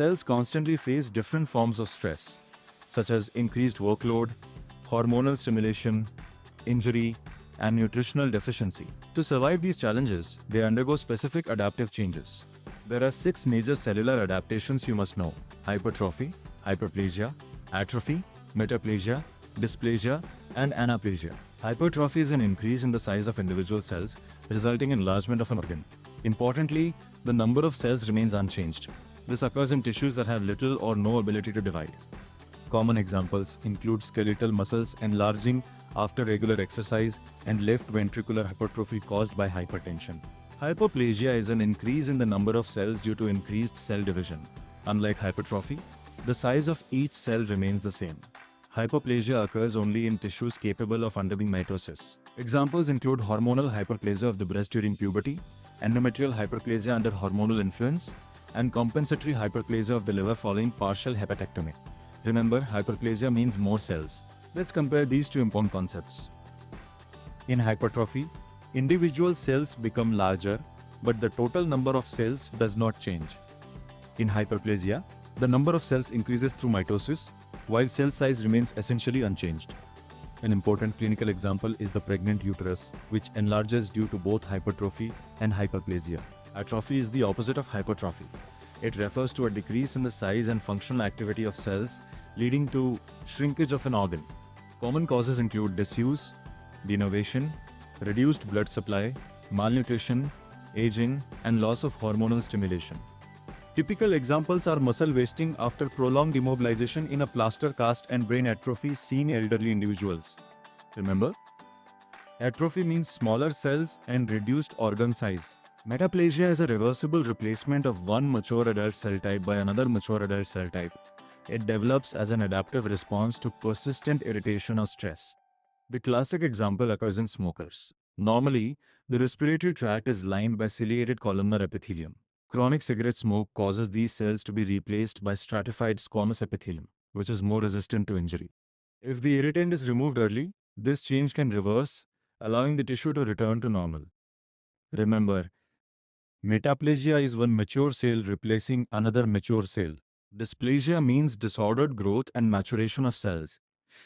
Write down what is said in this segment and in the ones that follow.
cells constantly face different forms of stress, such as increased workload, hormonal stimulation, injury, and nutritional deficiency. To survive these challenges, they undergo specific adaptive changes. There are 6 major cellular adaptations you must know: hypertrophy, hyperplasia, atrophy, metaplasia, dysplasia, and anaplasia. Hypertrophy is an increase in the size of individual cells, resulting in enlargement of an organ. Importantly, the number of cells remains unchanged. This occurs in tissues that have little or no ability to divide. Common examples include skeletal muscles enlarging after regular exercise and left ventricular hypertrophy caused by hypertension. Hypoplasia is an increase in the number of cells due to increased cell division. Unlike hypertrophy, the size of each cell remains the same. Hypoplasia occurs only in tissues capable of undergoing mitosis. Examples include hormonal hyperplasia of the breast during puberty, endometrial hyperplasia under hormonal influence, and compensatory hyperplasia of the liver following partial hepatectomy. Remember, hyperplasia means more cells. Let's compare these two important concepts. In hypertrophy, individual cells become larger, but the total number of cells does not change. In hyperplasia, the number of cells increases through mitosis, while cell size remains essentially unchanged. An important clinical example is the pregnant uterus, which enlarges due to both hypertrophy and hyperplasia. Atrophy is the opposite of hypertrophy. It refers to a decrease in the size and functional activity of cells, leading to shrinkage of an organ. Common causes include disuse, denervation, reduced blood supply, malnutrition, aging, and loss of hormonal stimulation. Typical examples are muscle wasting after prolonged immobilization in a plaster cast and brain atrophy seen in elderly individuals. Remember, atrophy means smaller cells and reduced organ size. Metaplasia is a reversible replacement of one mature adult cell type by another mature adult cell type. It develops as an adaptive response to persistent irritation or stress. The classic example occurs in smokers. Normally, the respiratory tract is lined by ciliated columnar epithelium. Chronic cigarette smoke causes these cells to be replaced by stratified squamous epithelium, which is more resistant to injury. If the irritant is removed early, this change can reverse, allowing the tissue to return to normal. Remember, metaplasia is one mature cell replacing another mature cell. Dysplasia means disordered growth and maturation of cells.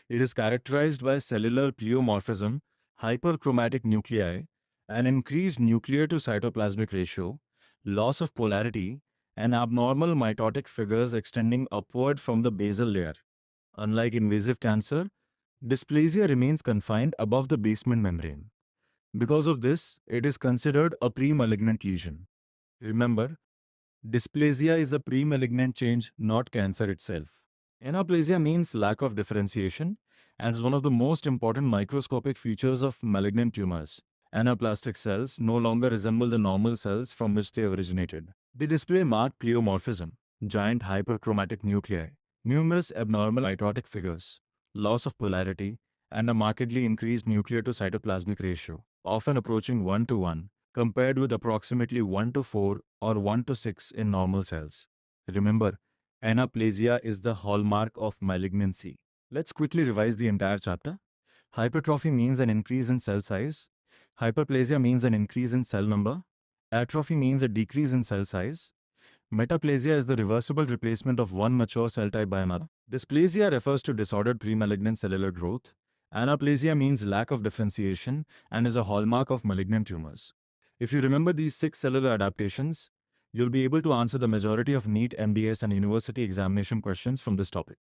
It is characterized by cellular pleomorphism, hyperchromatic nuclei, an increased nuclear to cytoplasmic ratio, loss of polarity, and abnormal mitotic figures extending upward from the basal layer. Unlike invasive cancer, dysplasia remains confined above the basement membrane. Because of this, it is considered a pre-malignant lesion. Remember, dysplasia is a pre-malignant change, not cancer itself. Anaplasia means lack of differentiation and is one of the most important microscopic features of malignant tumors. Anaplastic cells no longer resemble the normal cells from which they originated. They display marked pleomorphism, giant hyperchromatic nuclei, numerous abnormal mitotic figures, loss of polarity, and a markedly increased nuclear to cytoplasmic ratio, often approaching 1 to 1, compared with approximately 1 to 4 or 1 to 6 in normal cells. Remember, anaplasia is the hallmark of malignancy. Let's quickly revise the entire chapter. Hypertrophy means an increase in cell size. Hyperplasia means an increase in cell number. Atrophy means a decrease in cell size. Metaplasia is the reversible replacement of one mature cell type by another. Dysplasia refers to disordered pre-malignant cellular growth. Anaplasia means lack of differentiation and is a hallmark of malignant tumors. If you remember these 6 cellular adaptations, you'll be able to answer the majority of NEET, MBS, and university examination questions from this topic.